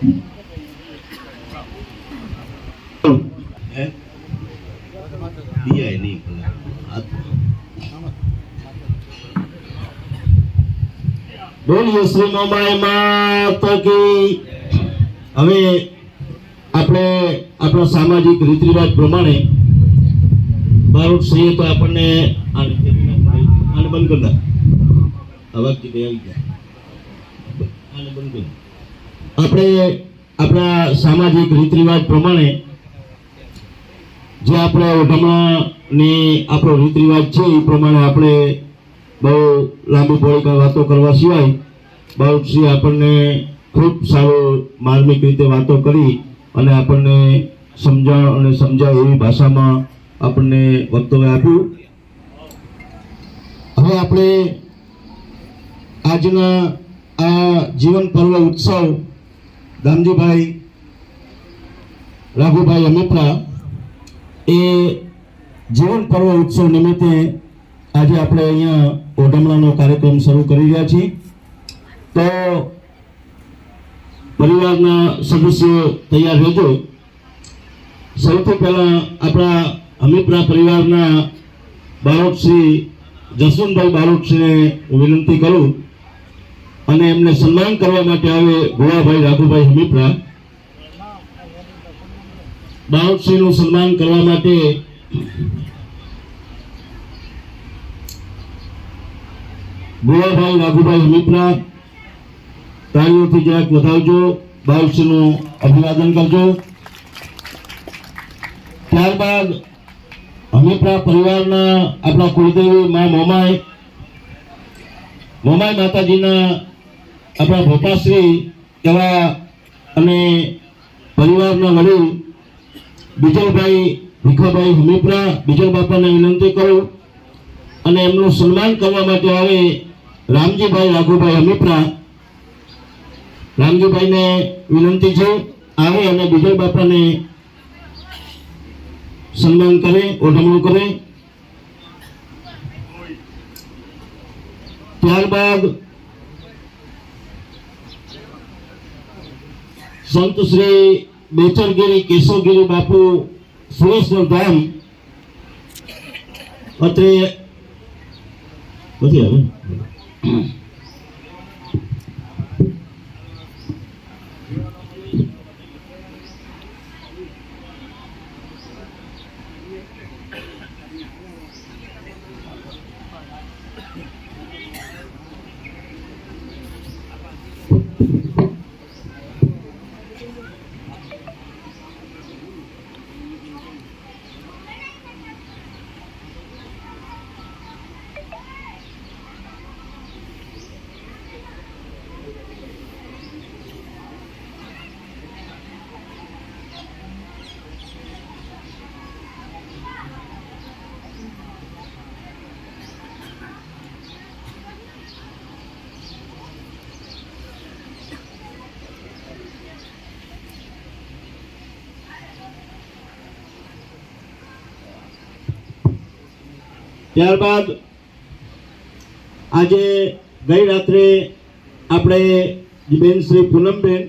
બોલીએ શ્રી મોમાઈ માતા કી। હવે આપણે આપણા સામાજિક રીત રિવાજ પ્રમાણે બારોટ શ્રીએ તો આપણને આને બંધ કરતા અવાજ કીધે આવી ગયા આને બંધ કરી આપણે આપણા સામાજિક રીત રિવાજ પ્રમાણે જે આપણે ઓઢમણાની આપણો રીત રિવાજ છે એ પ્રમાણે આપણે બહુ લાંબી પહોળી વાતો કરવા સિવાય બારોટશ્રી આપણને ખૂબ સારું માર્મિક રીતે વાતો કરી અને આપણને સમજણ અને સમજાય એવી ભાષામાં આપણને વક્તવ્ય આપ્યું। હવે આપણે આજના આ જીવન પર્વ ઉત્સવ દામજીભાઈ રાઘુભાઈ અમિત્રા એ જીવન પર્વ ઉત્સવ નિમિત્તે આજે આપણે અહીંયા ઓઢમણાનો કાર્યક્રમ શરૂ કરી રહ્યા છીએ। તો પરિવારના સદસ્યો તૈયાર રહેજો। સૌથી પહેલા આપણા અમિત્રા પરિવારના બારોટ શ્રી જસવંતભાઈ બારોટશ્રીને હું વિનંતી કરું અને એમને સન્માન કરવા માટે આવે ભુવાભાઈ રાઘુભાઈ અમિત્રા। બારોટશ્રીનું સન્માન કરવા માટે ભુવાભાઈ રાઘુભાઈ અમિત્રા તાળીઓથી જરાક વધાવજો, બારોટશ્રીનું અભિવાદન કરજો। ત્યારબાદ અમિત્રા પરિવારના આપણા કુળદેવી મા મોમાઈ માતાજીના આપણા ભોપાશ્રી એવા અને પરિવારના વડીલ બીજલભાઈ ભીખાભાઈ અમિત્રા બીજલ બાપાને વિનંતી કરું અને એમનું સન્માન કરવા માટે આવે રામજીભાઈ રાઘુભાઈ અમિત્રા। રામજીભાઈને વિનંતી છે આવે અને બીજલ બાપાને સન્માન કરે, ઓઢમણું કરે। ત્યારબાદ સંત શ્રી બેચરગીરી કેશવગીરી બાપુ સુરેશ્વર ધામ અત્રે નથી આવે ત્યારબાદ આજે ગઈ રાત્રે આપણે બેન શ્રી પૂનમબેન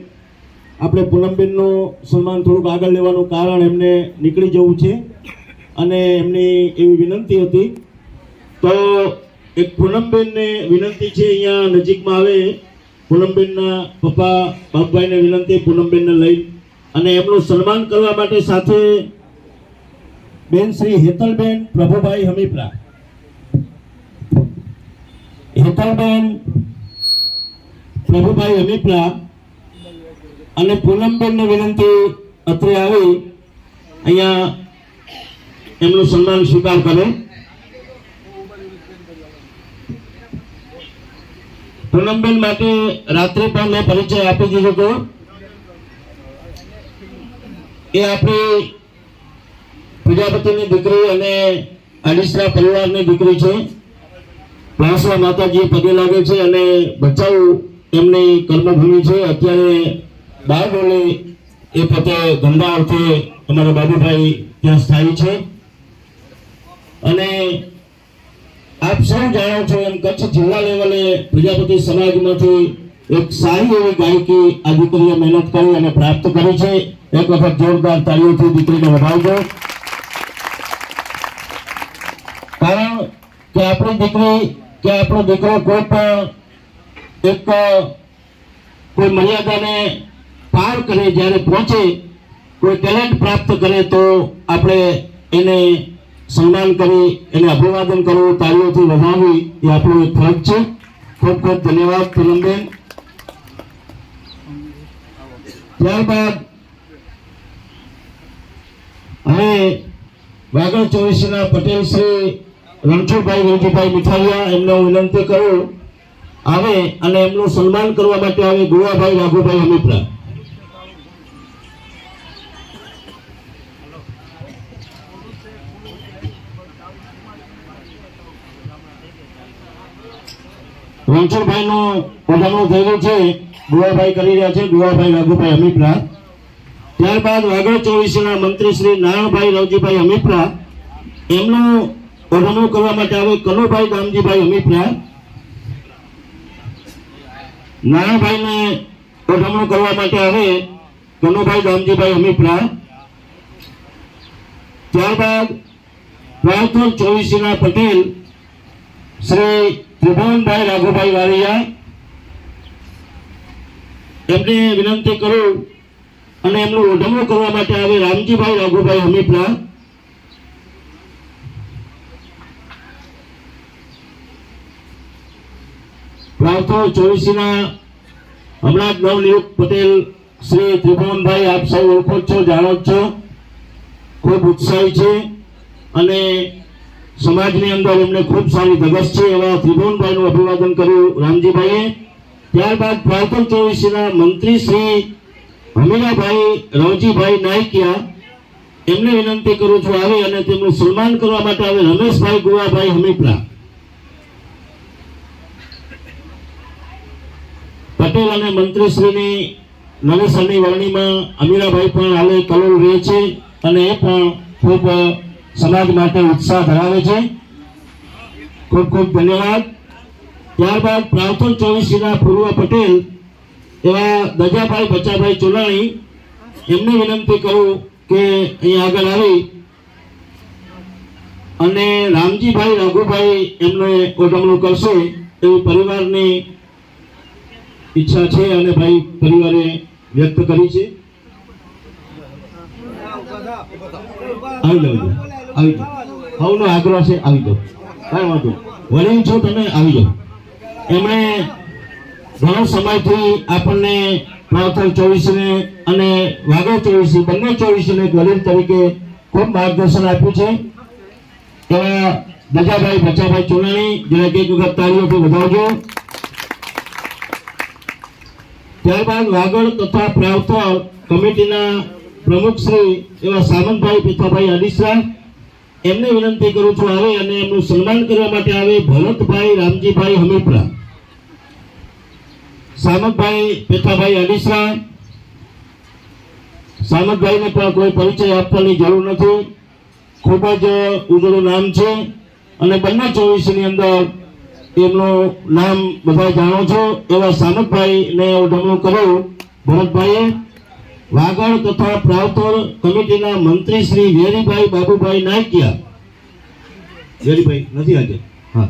આપણે પૂનમબેનનું સન્માન થોડુંક આગળ લેવાનું કારણ એમને નીકળી જવું છે અને એમની એવી વિનંતી હતી। તો એક પૂનમબેનને વિનંતી છે અહીંયા નજીકમાં આવે પૂનમબેનના પપ્પા બાપભાઈને વિનંતી પૂનમબેનને લઈ અને એમનું સન્માન કરવા માટે સાથે બેન શ્રી હેતલબેન પ્રભુભાઈ હમીપરા હેતલબેન પ્રભુભાઈ હમીપરા અને પૂનમબેનને વિનંતી અત્રે આવી અહીંયા એમનું સન્માન સ્વીકાર કરે। પૂનમબેન માટે રાત્રે પણ મેં પરિચય આપી દીધો હતો। એ આપણી પ્રજાપતિની દીકરી અને આડિસરા પરિવારની દીકરી છે। પ્લાસવા માતાજી પગે લાગે છે અને બચાવ એમની કર્મભૂમિ છે। અત્યારે બારડોલી એ પોતે ધંધા અર્થે અમારા બાબુભાઈ ત્યાં સ્થાયી છે અને આપ સૌ જાણો છો એમ કચ્છ જિલ્લા લેવલે પ્રજાપતિ સમાજમાંથી એક સારી એવી ગાયકી આ દીકરીએ મહેનત કરી અને પ્રાપ્ત કરી છે. એક વખત જોરદાર તાળીઓથી દીકરીને વધાવજો. કારણ કે આપણી દીકરી કે આપણો દીકરો કોઈ પણ એક કોઈ મર્યાદાને પાર કરે, જ્યારે પહોંચે, કોઈ ટેલેન્ટ પ્રાપ્ત કરે તો આપણે એને સન્માન કરી, એને અભિવાદન કરવું, તાળીઓથી વધાવવી એ આપણું એક ફરજ છે. ખૂબ ખૂબ ધન્યવાદ પૂનમબેન. ત્યારબાદ હવે વાગડ ચોવીસના પટેલ શ્રી રણછોડભાઈ વેજીભાઈ મીઠાલિયા, એમને હું વિનંતી કરું આવે અને એમનું સન્માન કરવા માટે આવે ગુવાભાઈ રાઘુભાઈ હમીપરા. રણછોડભાઈ નું વધામણું થઈ ગયું છે, ગુવાભાઈ કરી રહ્યા છે, ગુવાભાઈ રાઘુભાઈ હમીપરા. ત્યારબાદ વાગડ ચોવીસના મંત્રી શ્રી નારાયણભાઈ રવજીભાઈ હમીપરા, એમનું વધામણું કરવા માટે આવે કનુભાઈ દામજીભાઈ હમીપરા. નારાયણભાઈને વધામણું કરવા માટે આવે કનુભાઈ દામજીભાઈ હમીપરા. ત્યારબાદ પ્રાંતોલ ચોવીસના પટેલ શ્રી ત્રિભુવનભાઈ રાઘુભાઈ વારિયા, એમને વિનંતી કરું અને એમનું વધામણું કરવા માટે આવે રામજીભાઈ રાઘુભાઈ હમીપરા. પ્રાંતોલ ચોવીસના હમણાં જ નવનિયુક્ત પટેલ શ્રી ત્રિભુવનભાઈ, આપ સૌ ઓળખો છો, જાણો છો, ખૂબ ઉત્સાહી છે અને સમાજની અંદર એમને ખૂબ સારી ધગશ છે. એવા ત્રિભુવનભાઈનું અભિવાદન કર્યું રામજીભાઈએ. ત્યારબાદ પ્રાંતોલ ચોવીસના મંત્રી શ્રી હમીરાભાઈ રવજીભાઈ નાયકિયા, એમને વિનંતી કરું છું આવે અને તેમનું સન્માન કરવા માટે આવે રમેશભાઈ ગુવાભાઈ હમીપરા. પટેલ અને મંત્રીશ્રીની નવેસરની વરણીમાં અમીરાભાઈ પણ હાલે કલોલ રહે છે અને એ પણ ખૂબ સમાજ માટે ઉત્સાહ ધરાવે છે. ખૂબ ખૂબ ધન્યવાદ. ત્યારબાદ પ્રાંતોલ ચોવીસના પૂર્વ પટેલ એવા દજાભાઈ બચાભાઈ ચુલાણી, એમને વિનંતી કરું કે અહીં આગળ આવી અને રામજીભાઈ રાઘુભાઈ એમને વધામણું કરશે એવી પરિવારની ઈચ્છા છે અને ભાઈ પરિવારે વ્યક્ત કરી છે. આવી જાઓ, સૌનો આગ્રહ છે, આવી જાઓ, કાંઈ વાંધો, વડીલ છો તમે, આવી જાઓ. એમણે ઘણો સમયથી આપણને પ્રાંતોલ ચોવીસને અને વાગડ ચોવીસ બંને ચોવીસને વડીલ તરીકે ખૂબ માર્ગદર્શન આપ્યું છે. એવા દજાભાઈ બચાભાઈ ચુનાણી, જેને એક વખત તાળીઓથી વધાવજો. ત્યારબાદ વાગડ તથા પ્રાંતોલ કમિટીના પ્રમુખ શ્રી એવા સામંતભાઈ પીથાભાઈ અડીસરા, એમને વિનંતી કરું છું આવે અને એમનું સન્માન કરવા માટે આવે ભરતભાઈ રામજીભાઈ હમીપરા. સામંતભાઈ પીથાભાઈ અડીસરા, સામંતભાઈને પણ કોઈ પરિચય આપવાની જરૂર નથી, ખૂબ જ ઉજળું નામ છે અને બંને ચોવીસની અંદર એમનું નામ બધા જાણો છો. એવા સામંતભાઈને વધામણું કર્યું ભરતભાઈએ. વાગડ તથા પ્રાંતોલ કમિટીના મંત્રી શ્રી વેરીભાઈ બાબુભાઈ નાયકિયા, વેરીભાઈ નથી આજે, હા,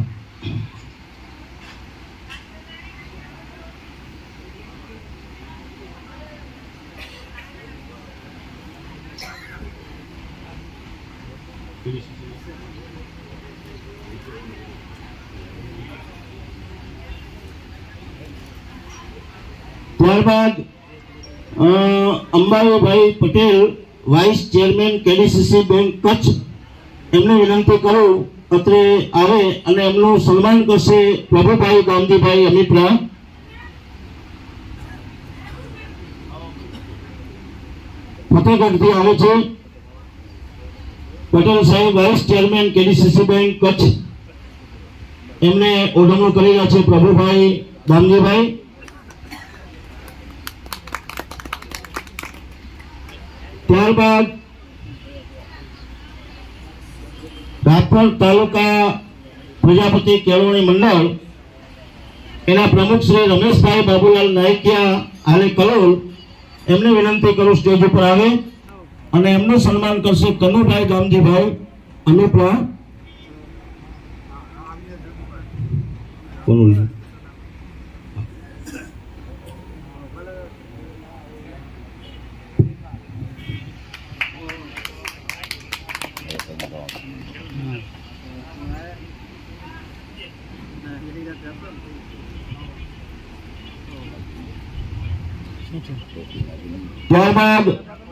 ત્યારબાદ Ambavibhai Patel, vice chairman KDCC bank Kutch, એમને વિનંતી કરું અત્રે આવે અને એમનું સન્માન કરશે પ્રભુભાઈ ગાંધીભાઈ હમીપરા. ફતેહગઢથી આવે છે પટેલ સાહેબ, vice chairman KDCC bank Kutch, એમને ઓઢમણું કરી રહ્યા છે પ્રભુભાઈ ગાંધીભાઈ. ત્યારબાદ રાપર તાલુકા પ્રજાપતિ કેળવણી મંડળ, એના પ્રમુખ શ્રી રમેશભાઈ બાબુલાલ નાયકિયા હાલે કલોલ, એમને વિનંતી કરું સ્ટેજ ઉપર આવે અને એમનું સન્માન કરશે કનુભાઈ ગામજીભાઈ અનુપરા. ત્યારબાદ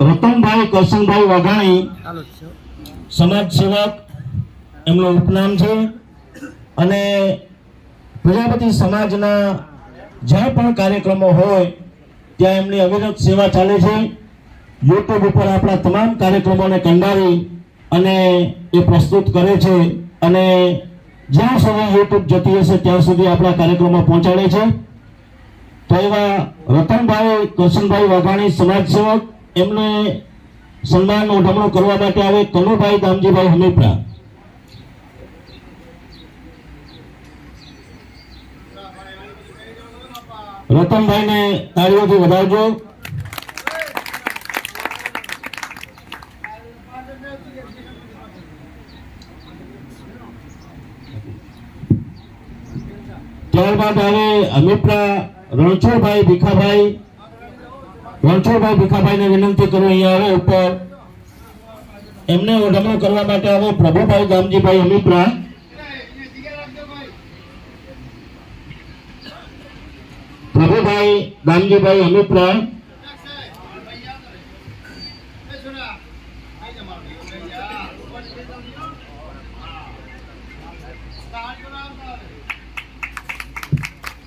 રતનભાઈ કરશનભાઈ વાઘાણી, સમાજ સેવક એમનું ઉપનામ છે અને પ્રજાપતિ સમાજના જ્યાં પણ કાર્યક્રમો હોય ત્યાં એમની અવિરત સેવા ચાલે છે. યુટ્યુબ ઉપર આપણા તમામ કાર્યક્રમોને કંડારી અને એ પ્રસ્તુત કરે છે અને જ્યાં સુધી યુટ્યુબ જતી હશે ત્યાં સુધી આપણા કાર્યક્રમો પહોંચાડે છે. તો એવા રતનભાઈ કરશનભાઈ વાઘાણી સમાજ સેવક, એમને સન્માન ઉઠમણું કરવા માટે આવે કનુભાઈ દામજીભાઈ હમીપરા. રતનભાઈને તાળીઓથી વધાવજો. ત્યારબાદ આવે હમીપરા રણછોડભાઈ ભીખાભાઈને વિનંતી કરું અહીંયા આવે ઉપર. એમને ઓઢમણું કરવા માટે આવે પ્રભુભાઈ ગામજીભાઈ હમીપરા. પ્રભુભાઈ ગામજીભાઈ હમીપરા.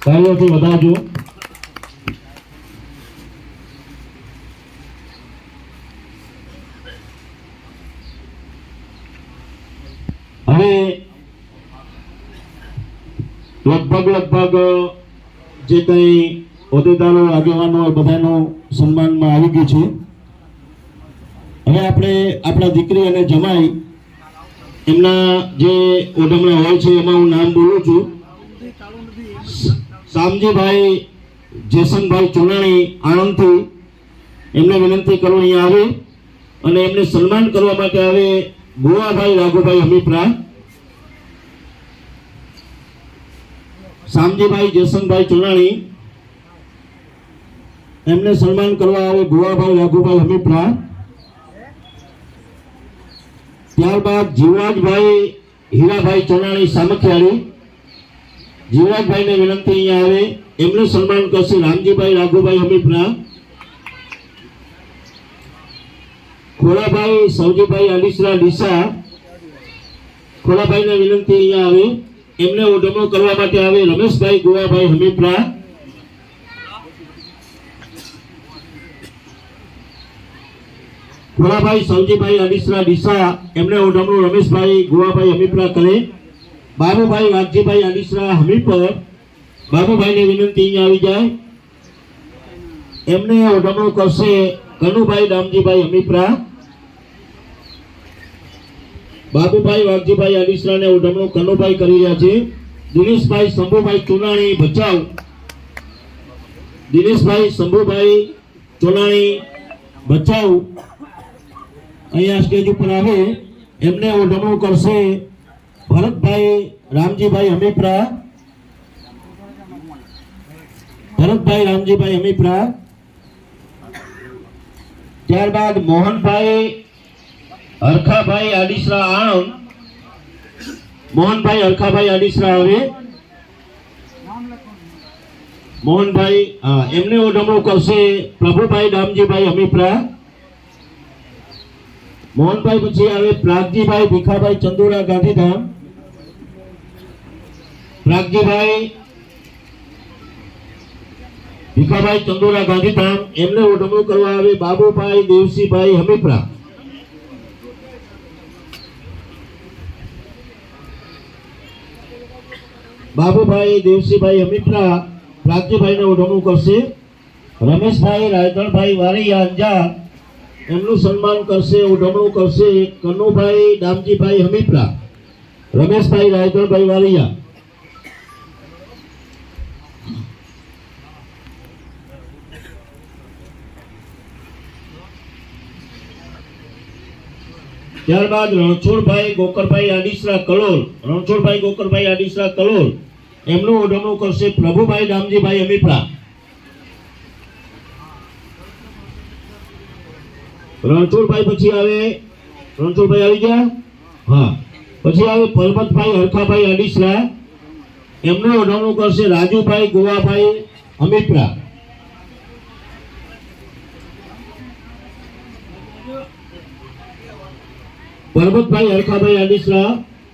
તાળીઓથી વધાવજો. હવે લગભગ જે કઈ હોદ્દેદારો આગેવાનો બધાનું સન્માનમાં આવી ગયું છે. હવે આપણે આપણા દીકરી અને જમાઈ એમના જે ઓઢમણા હોય છે એમાં હું નામ બોલું છું. શામજીભાઈ જેસનભાઈ ચુનાણી આણંદથી, એમને વિનંતી કરું અહીંયા આવે અને એમને સન્માન કરવા માટે આવે ગોવાભાઈ રાઘુભાઈ હમીપરા. શામજીભાઈ જેસનભાઈ ચુનાણી, એમને સન્માન કરવા આવે ગોવાભાઈ રાઘુભાઈ હમીપરા. ત્યારબાદ જીવરાજભાઈ હીરાભાઈ ચુનાણી સામખિયાળી, જીવરાજભાઈને વિનંતી અહીંયા આવે, એમને સન્માન કરશે રામજીભાઈ રાઘુભાઈ હમીપરા. ખોલાભાઈ સૌજીભાઈ આલીસરા ડીસા, ખોલાભાઈને વિનંતી અહીંયા આવે, એમને ઓઢમણું કરવા માટે આવે રમેશભાઈ ગોવાભાઈ હમીપરા. ખોલાભાઈ સૌજીભાઈ આલીસરા ડીસા, એમને ઓઢમણું રમેશભાઈ ગોવાભાઈ હમીપરા કરે. બાબુભાઈ વાઘજીભાઈ આલીસરા હમીપર, બાબુભાઈને વિનંતી અહીંયા આવી જાય, એમને ઓઢમણું કરશે કનુભાઈ દામજીભાઈ હમીપરા. બાબુભાઈ વાઘજીભાઈ આલીસરાને ઓઢમણું કનુભાઈ કરી રહ્યા છે. દિનેશભાઈ શંભુભાઈ ચુનાણી ભચાઉ, દિનેશભાઈ શંભુભાઈ ચુનાણી ભચાઉ અહીંયા સ્ટેજ ઉપર આવે, એમને ઓઢમણું કરશે ભરતભાઈ રામજીભાઈ હમીપરા. ભરતભાઈ રામજીભાઈ હમીપરા. ત્યારબાદ મોહનભાઈ હરખાભાઈ આડીસરા આણંદ, મોહનભાઈ હરખાભાઈ આડીસરા આવે, મોહનભાઈ એમને ઓઢમણું કરશે પ્રભુભાઈ દામજીભાઈ હમીપરા. મોહનભાઈ પછી આવે પ્રાગજીભાઈ ભીખાભાઈ ચંદુરા ગાંધીધામ, પ્રાગજીભાઈ ભીખાભાઈ ચંદુરા ગાંધીધામ, એમને ઓઢમણું કરવા આવે બાબુભાઈ દેવસીભાઈ હમીપરા. બાબુભાઈ દેવસીભાઈ હમીપરા પ્રાગજીભાઈને ઓઢમણું કરશે. રમેશભાઈ રાયધણભાઈ વારિયા અંજાર, એમનું સન્માન કરશે ઓઢમણું કરશે કનુભાઈ દામજીભાઈ હમીપરા. રમેશભાઈ રાયધણભાઈ વારિયા. ત્યારબાદ રણછોડભાઈ ગોકરભાઈ આડીસરા કલોલ, રણછોડભાઈ ગોકરભાઈ આડીસરા કલોલ, એમનું ઓઢમણું કરશે પ્રભુભાઈ રામજીભાઈ અમીપરા. રણછોડભાઈ પછી આવે, રણછોડભાઈ આવી ગયા, હા. પછી આવે પરબતભાઈ હરખાભાઈ આડીસરા, એમનું ઓઢમણું કરશે રાજુભાઈ ગોવાભાઈ અમીપરા. પરબતભાઈ હરખાભાઈ આડીસરા,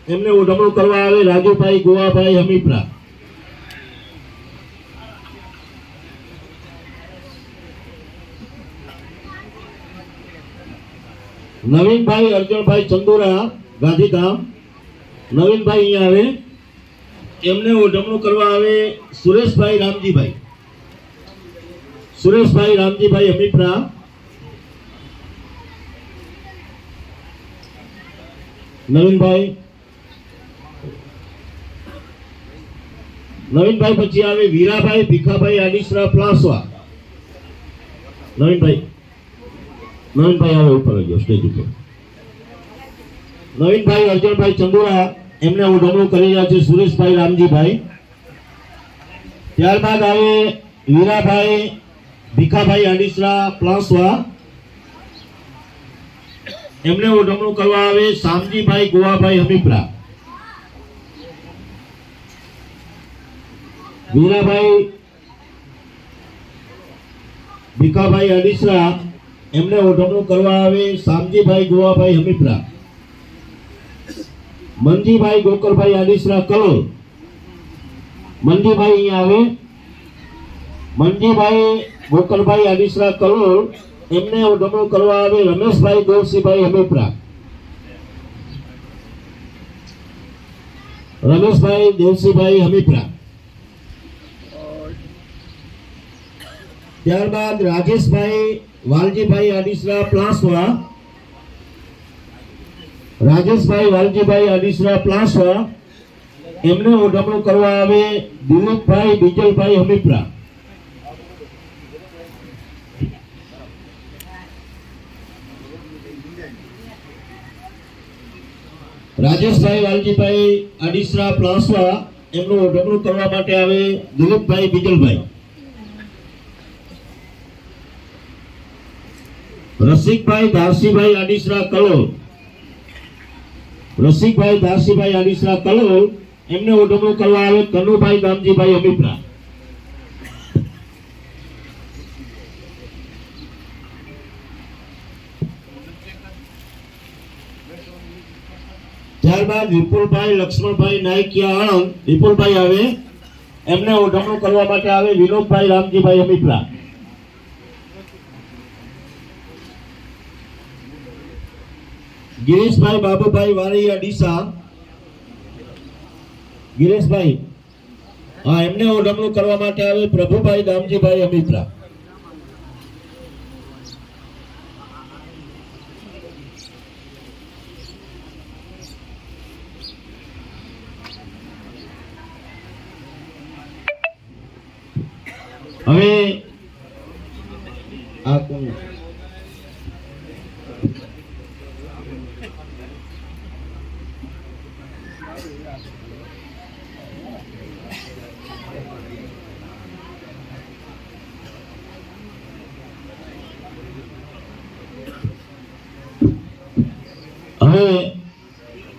એમને ઓઢમણું કરવા આવે રાજુભાઈ ગોવાભાઈ અમીપરા. નવીનભાઈ અર્જુનભાઈ ચંદુરા ગાંધીધામ, નવીનભાઈ અહીંયા આવે, એમને ઓઢમણું કરવા આવે સુરેશભાઈ રામજીભાઈ, સુરેશભાઈ રામજીભાઈ અમીપરા. નવીનભાઈ, નવીનભાઈ પછી આવે વીરાભાઈ ભીખાભાઈ આડીસરા પ્લાસવા. નવીનભાઈ, નવીનભાઈ આવે ઉપર ગયો સ્ટેજ ઉપર. નવીનભાઈ અર્જુનભાઈ ચંદુરા, એમને ઓઢમણું કરી રહ્યા છે સુરેશભાઈ રામજીભાઈ. ત્યારબાદ આવે વીરાભાઈ ભીખાભાઈ આડીસરા પ્લાસવા, એમને ઓઢમણું કરવા આવે શામજીભાઈ ગોવાભાઈ અમીપરા. વીરાભાઈ ભીખાભાઈ આડીસરા, એમને ઓઢમણું કરવા આવે શામજીભાઈ ગોવાભાઈ અમીપરા. મંજીભાઈ ગોકરભાઈ આડીસરા કલોલ, મંજીભાઈ અહીંયા આવે, મંજીભાઈ ગોકરભાઈ આડીસરા કલોલ, એમને ઓઢમણું કરવા આવે રમેશભાઈ દેવસિંહભાઈ અમીપરા. રમેશભાઈ દેવસિંહભાઈ અમીપરા. ત્યારબાદ રાજેશભાઈ વાલજીભાઈ આડીસરા પ્લાસવા, રાજેશભાઈ વાલજીભાઈ આડીસરા પ્લાસવા, એમને ઓઢમણું કરવા આવે દિલીપભાઈ બીજલભાઈ અમીપરા. રાજેશભાઈ વાલજીભાઈ આડીસરા પ્લાસવા, એમનું ઓઢમણું કરવા માટે આવે દિલીપભાઈ બીજલભાઈ. રસિકભાઈ દારસીભાઈ આડીસરા કલોલ, રસિકભાઈ દારસીભાઈ આડીસરા કલોલ, એમને ઓઢમણું કરવા આવે કનુભાઈ ગામજીભાઈ અમીપરા. ત્યારબાદ વિપુલભાઈ લક્ષ્મણભાઈ નાયકિયા આણંદ, વિપુલભાઈ આવે, એમને ઓઢમણું કરવા માટે આવે વિનોદભાઈ રામજીભાઈ અમીપરા. ગિરીશભાઈ બાબુભાઈ વારૈયા ડીસા, ગિરીશભાઈ, હા, એમને ઓઢમણું કરવા માટે આવે પ્રભુભાઈ દામજીભાઈ અમીપરા. હવે આ કોણ? હવે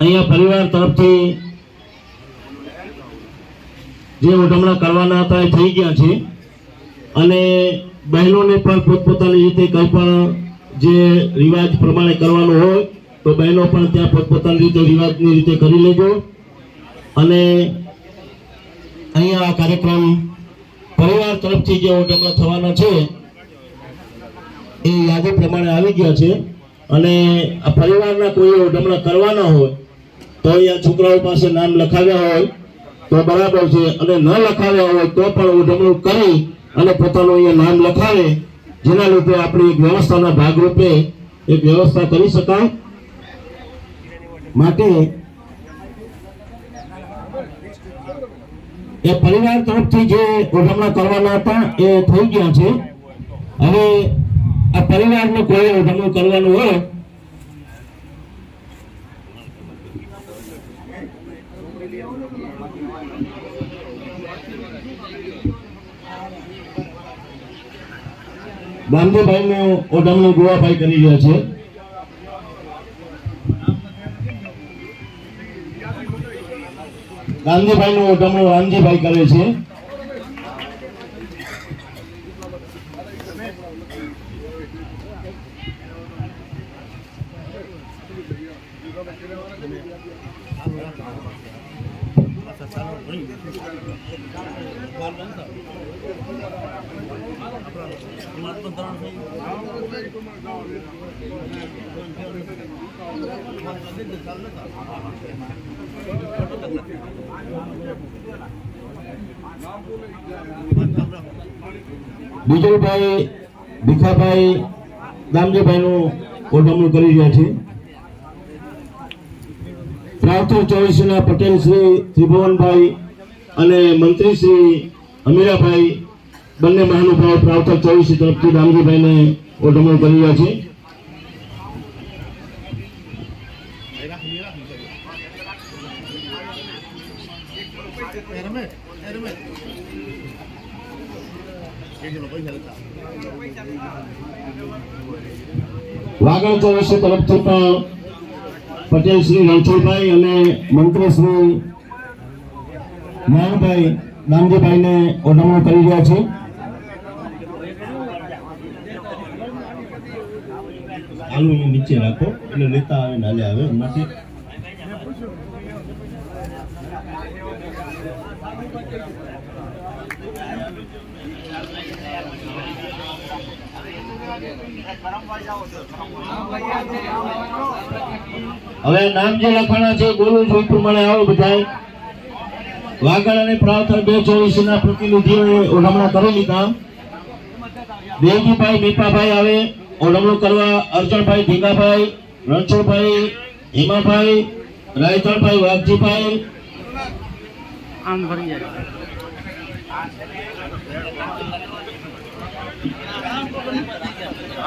અહીંયા પરિવાર તરફથી જે ઓઢમણા કરવાના હતા એ થઈ ગયા છે, અને બહેનોને પણ પોતપોતાની રીતે કંઈ પણ જે રિવાજ પ્રમાણે કરવાનું હોય તો બહેનો પણ ત્યાં પોતપોતાની રીતે રિવાજની રીતે કરી લેજો. અને અહીંયા આ કાર્યક્રમ પરિવાર તરફથી જે ઓઢમણા થવાના છે એ યાદી પ્રમાણે આવી ગયા છે. અને આ પરિવારના કોઈ ઓઢમણા કરવાના હોય તો અહીંયા છોકરાઓ પાસે નામ લખાવ્યા હોય તો બરાબર છે, અને ન લખાવ્યા હોય તો પણ ઓઢમણું કરી અને પોતાનું અહીંયા નામ લખાવે, જેના લીધે આપણી એક વ્યવસ્થાના ભાગરૂપે એક વ્યવસ્થા કરી શકાય. માટે એ પરિવાર તરફથી જે ઓઢમણા કરવાના હતા એ થઈ ગયા છે. હવે આ પરિવારને કોઈ ઓઢમણું કરવાનું હોય ગાંધીભાઈનું ઓઢમણું ગુવાભાઈ કરી રહ્યા છે. ગાંધીભાઈનું ઓઢમણું રામજીભાઈ કરે છે. બીજલભાઈ ભીખાભાઈ ગામજીભાઈનું ઓઢમણું કરી રહ્યા છે. પ્રાવથર 24 પટેલ શ્રી ત્રિભુવનભાઈ અને મંત્રી શ્રી અમીરાભાઈ બંને મહાનુભાવો પ્રાવથર 24 તરફથી ગામજીભાઈને ઓઢમણું કરી રહ્યા છે. વાગડ 24 તરફથી પણ પટેલ શ્રી રણછોડભાઈ અને મંત્રી શ્રી નાનભાઈ નામજીભાઈને ઓઢમણું કરી રહ્યા છે. આલુ નીચે રાખો એટલે લેતા આવે નાલે આવે એમાંથી. હવે નામ જે લખવાના છે બોલું છું એ પ્રમાણે આવો બધા. વાગડ અને પ્રાવથર 24 પ્રતિનિધિઓએ ઓઢમણા કરી લીધા. દેવજીભાઈ મીપાભાઈ આવે ઓઢમણું કરવા. અર્જણભાઈ ભીગાભાઈ, રણછોડભાઈ, હિમાભાઈ, રાયચણભાઈ, વાઘજીભાઈ આમ ભરી જાય.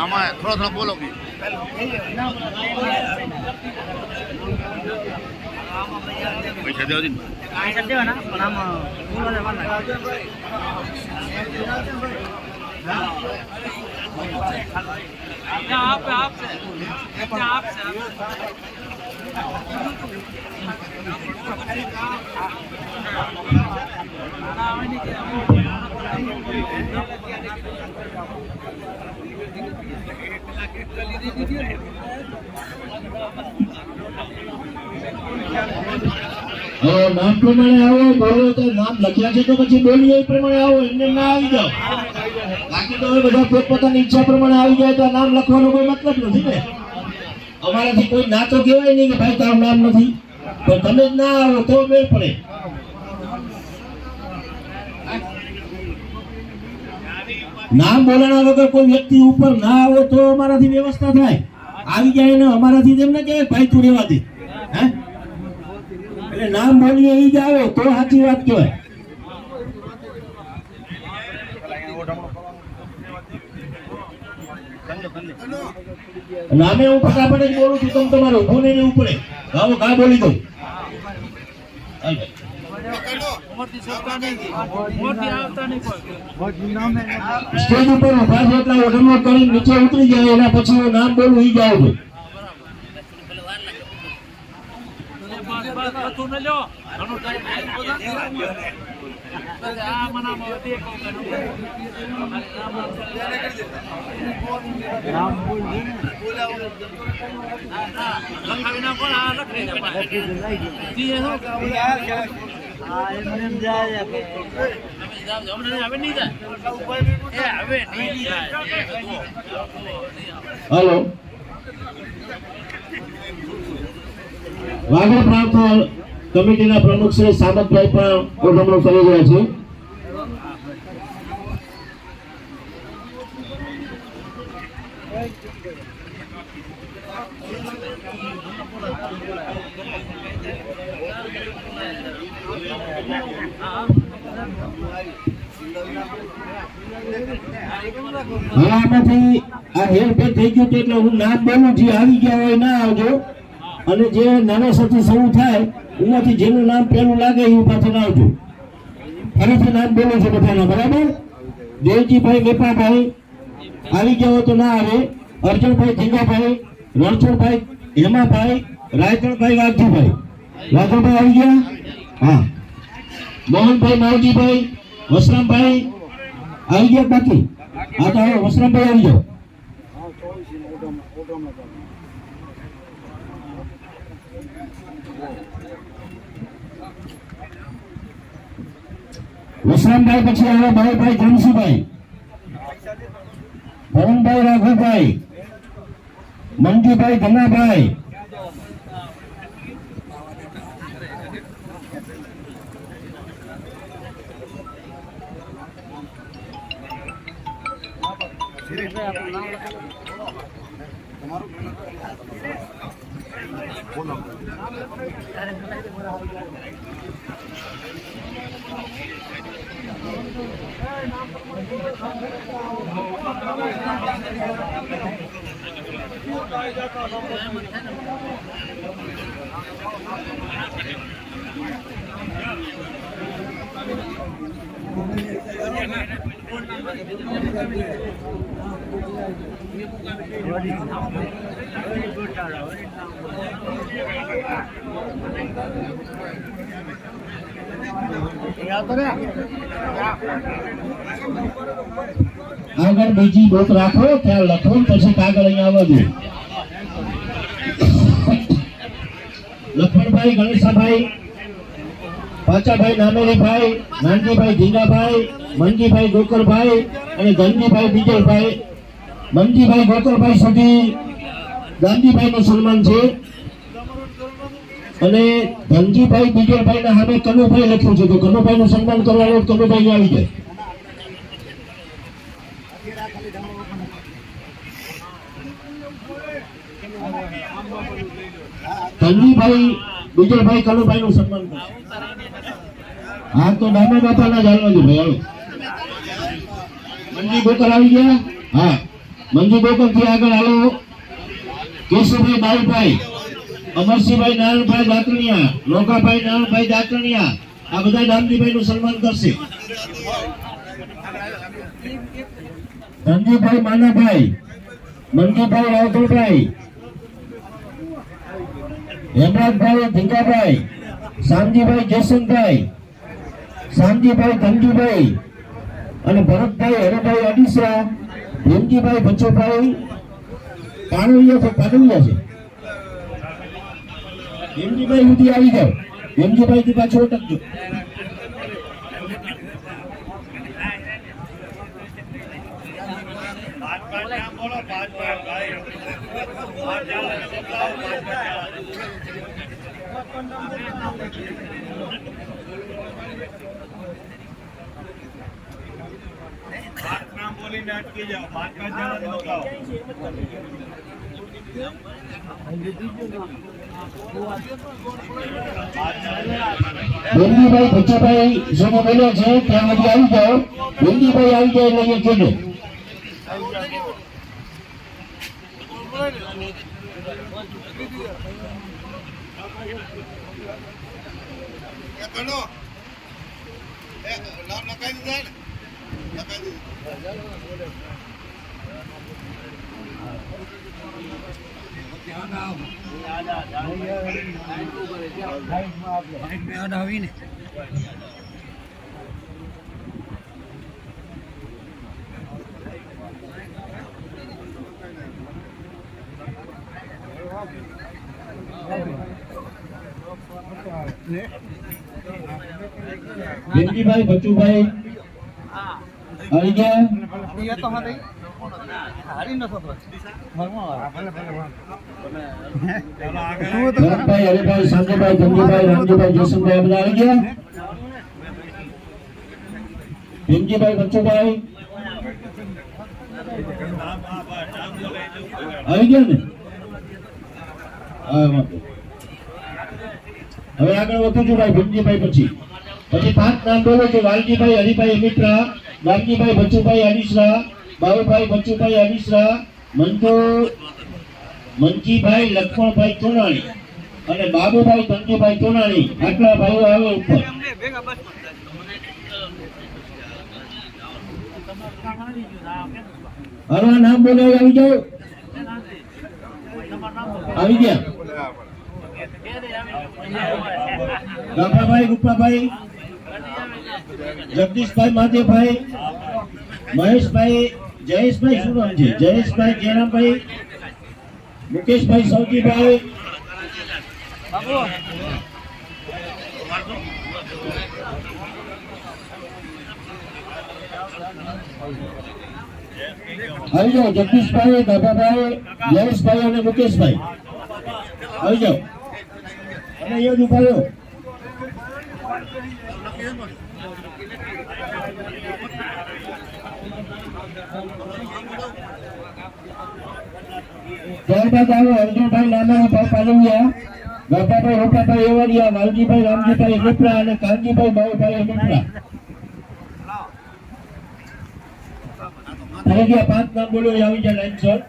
આમાં થોડો બોલો કે પૈસા દેવાના પણ આમાં નામ પ્રમાણે આવો. બોલો તો નામ લખ્યા છે તો પછી બોલીએ એ પ્રમાણે આવો. એમને ના આવી જાઓ. બાકી તો બધા પોતપોતાની ઈચ્છા પ્રમાણે આવી જાય તો નામ લખવાનો કોઈ મતલબ નથી ને. અમારાથી કોઈ ના તો કહેવાય નહીં કે ભાઈ તારું નામ નથી, પણ તમે જ ના આવો તો મેળ પડે. નામ બોલાણા વગર કોઈ વ્યક્તિ ઉપર ના આવો તો અમારાથી વ્યવસ્થા થાય. આવી જાય ને અમારાથી તેમ ના કહેવાય ભાઈ તું રહેવા દે. હે એટલે નામ બોલીએ એ જ આવે તો સાચી વાત કહેવાય. નામે હું ફટાફટ જ બોલું છું. તમે તમારે ઉભું નહીં રહેવું પડે. ગાવો ગા બોલી દઉં. સ્ટેજ ઉપર ઉભા છે એટલા ઓઢમણું કરી નીચે ઉતરી જાય એના પછી હું નામ બોલું ઈ જાવ છું. હેલો, વાગડ પ્રાંત કમિટીના પ્રમુખ શ્રી સામતભાઈ પણ ઓઢમણું કરી રહ્યા છે. આમાંથી આ હેરફેર થઈ ગયું એટલે હું નામ બોલું. જે આવી ગયા હોય ના આવજો, અને જે નવેસરથી શરૂ થાય એમાંથી જેનું નામ પેલું લાગે એ પાછળ આવજો. ફરીથી નામ બોલું છું બધાના, બરાબર? દેવજીભાઈ, મેપાભાઈ, આવી ગયા તો ના આવે. અર્જુનભાઈ ધીંગાભાઈ, રણછોડભાઈ હેમાભાઈ, રાયચણભાઈ વાઘજીભાઈ. વાઘજીભાઈ આવી ગયા? હા. મોહનભાઈ માવજીભાઈ, વસરામભાઈ આવી ગયા બાકી? હા તો હવે વસરામભાઈ આવી જાઓ. વસરામભાઈ પછી આવે ભાઈભાઈ જમશુભાઈ, ભવનભાઈ રાઘુભાઈ, મંજુભાઈ ધનાભાઈ, આગળ બીજી બોટ રાખો, ત્યાં લખો પછી કાગળ અહીંયા આવવા દો. લખમણભાઈ, ગણેશાભાઈ, પાચાભાઈ, નામેરીભાઈ, નાનજીભાઈ, ધીંગાભાઈ, મંજીભાઈ, ગોકળભાઈ અને ધનજીભાઈ, બીજલભાઈ. મંજીભાઈ, ગોકળભાઈ સુધી ગાંધીભાઈ નું સન્માન છે અને ધનજીભાઈ, બીજલભાઈ ના સામે કનુભાઈ લખ્યું છે, તો કનુભાઈ નું સન્માન કરવાનું. કનુભાઈ આવી જાય. ધનજીભાઈ, બીજલભાઈ, કનુભાઈ નું સન્માન કરશે. હા તો દામા બાપા ના જાણવા દો ભાઈ. હાલો, મંજી ગોકળ આવી ગયા? હા, મંજી ગોકળ થી આગળ હાલો. કેશુભાઈ, બાળભાઈ, અમરસિંહભાઈ, નારાયણભાઈ દાતણિયા, લોકાભાઈ, નારાયણભાઈ દાતણિયા, આ બધા દામજીભાઈ નું સન્માન કરશે. ધનજીભાઈ, માનાભાઈ, મંજીભાઈ, રાવતભાઈ, હેમરાજભાઈ, ધીંગાભાઈ, શામજીભાઈ, જયસંતભાઈ, શામજીભાઈ, ધનજીભાઈ અને ભરતભાઈ, હરભાઈ અડીસરા, ભીમજીભાઈ, બચ્ચુભાઈ પાણવિયા છે, પાડવિયા છે. ભીમજીભાઈ સુધી આવી જાઓ. ભીમજીભાઈ થી પાછો અટકજો. बोलीने अटकी जाओ, बात का ध्यान लगाओ. ભીમજીભાઈ, બચ્ચાભાઈ જેને બોલ્યો છે ત્યાં સુધી આવી જાઓ. ભીમજીભાઈ આવી જાય એટલે કહેજો. ભીમજીભાઈ, બચ્ચુભાઈ આવી ગયા? ભરતભાઈ, હરિભાઈ, શાંતિભાઈ, ધનજીભાઈ, રામજીભાઈ, જયસંતભાઈ બધા આવી ગયા? ભીમજીભાઈ, બચ્ચુભાઈ આવી ગયા ને? હવે આગળ વધુ છું ભાઈ. ભીમજીભાઈ પછી 5 નામ બોલો છો. વાલજીભાઈ, હરિભાઈ અમિત્રા, રામજીભાઈ, બચ્ચુભાઈ અડીસરા, બાબુભાઈ, બચ્ચુભાઈ અડીસરા, મંજીભાઈ, લક્ષ્મણભાઈ ચોનાણી અને બાબુભાઈ, ધનજીભાઈ ચોનાણી. આટલા ભાઈઓ આવે ઉપર. હાલો નામ બોલાવો, આવી જાઓ. આવી ગયા ગાભાભાઈ, રૂપાભાઈ, જગદીશભાઈ, મહાદેવભાઈ, મહેશભાઈ, જયેશભાઈ, શું નામ છે? જયેશભાઈ, જયરામભાઈ, મુકેશભાઈ, સૌજીભાઈ, આવી જાઓ. જગદીશભાઈ, ગાભાભાઈ, જયેશભાઈ અને મુકેશભાઈ આવી જાઓ. અને અહીંયા જ ઉભા રહ્યો. ત્યારબાદ આવે અર્જુનભાઈ, નાનાભાઈ, પાલવિયા, ગાભાભાઈ, રૂપાભાઈ, એવરિયા, વાલજીભાઈ, રામજીભાઈ, મીપરા અને કાનજીભાઈ, બાબુભાઈ, મીપરા. થઈ ગયા 5 નામ બોલો. આવી જાય લાઈન સર.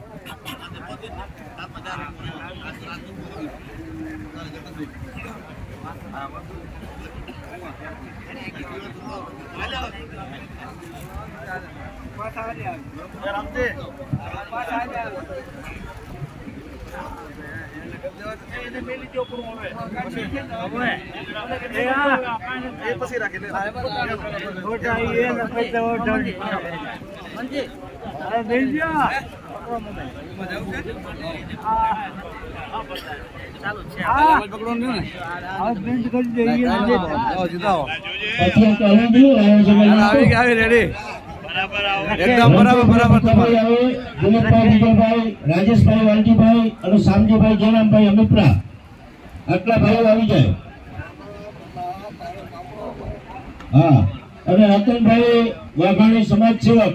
રાજેશભાઈ, વાલજીભાઈ અને શામજીભાઈ, જયરામભાઈ, અમિપ્રા, આટલા ભાઈઓ આવી જાય. હા, અને રતનભાઈ વાઘાણી, સમાજ સેવક.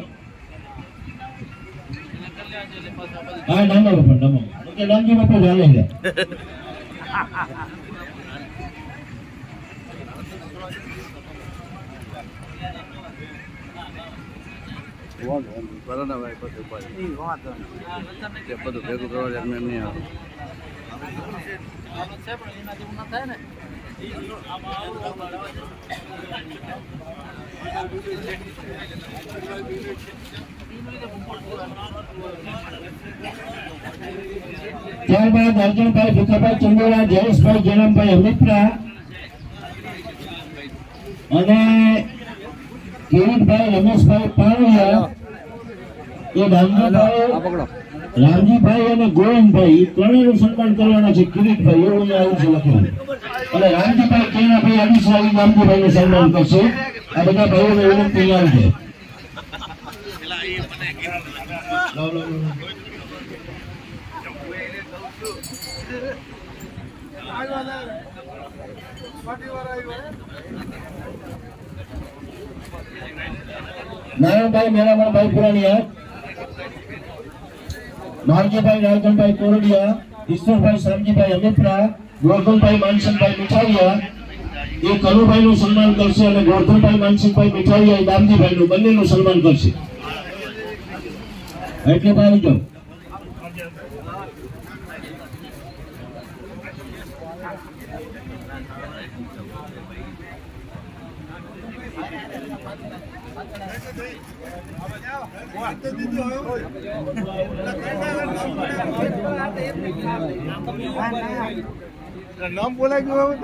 હા, નામો બાપા, નામો કે નામજી બાપા ચાલે છે. બધું ભેગું કરવા એમ નહીં આવે. ત્યારબાદ અર્જુનભાઈ, ભીખાભાઈ, ચંદોરા, જયેશભાઈ, જયરામભાઈ, અમિત્રા અને કિરીટભાઈ, રમેશભાઈ, પાણીયા, એ રામજીભાઈ અને ગોવિંદભાઈ ત્રણેયનું સન્માન કરવાના છે. કિરીટભાઈ એવું આવું છે લખેલું. અને રામજીભાઈ, કેનાભાઈ, આદિશાહી રામજીભાઈનું સન્માન કરશે. આ બધા ભાઈઓને વિનંતી આવી છે. નારાયણભાઈ, મેરામણભાઈ પુરાણીયા, મારજીભાઈ, રાવધનભાઈ કોરડિયા, ઈશ્વરભાઈ, શામજીભાઈ, અમિત્રા, ગોરધનભાઈ, માનસિંહભાઈ, મીઠારિયા એ કનુભાઈનું સન્માન કરશે અને ગોરધનભાઈ, માનસિંહભાઈ, મીઠારિયા એ દામજીભાઈનું બંનેનું સન્માન કરશે. એટલે આવી જાઓ. નામ બોલાય ગયું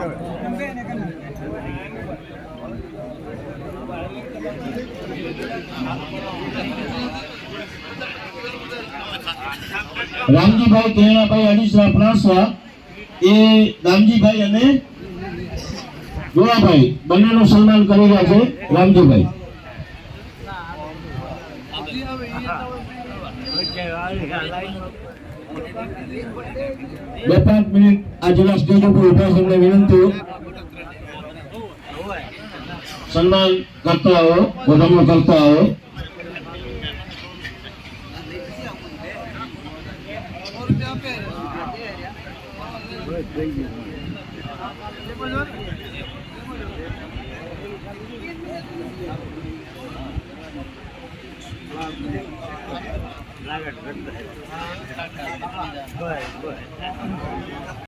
રામજીભાઈ, કેણાભાઈ, અડીસરા, પ્રાસવા એ દામજીભાઈ અને ગોળાભાઈ બંનેનું સન્માન કરી રહ્યા છે. રામજીભાઈ 2-5 મિનિટ આજના સ્ટેજ ઉપર ઉભા છે. વિનંતી સન્માન કરતા આવો, વધામણો કરતા આવો.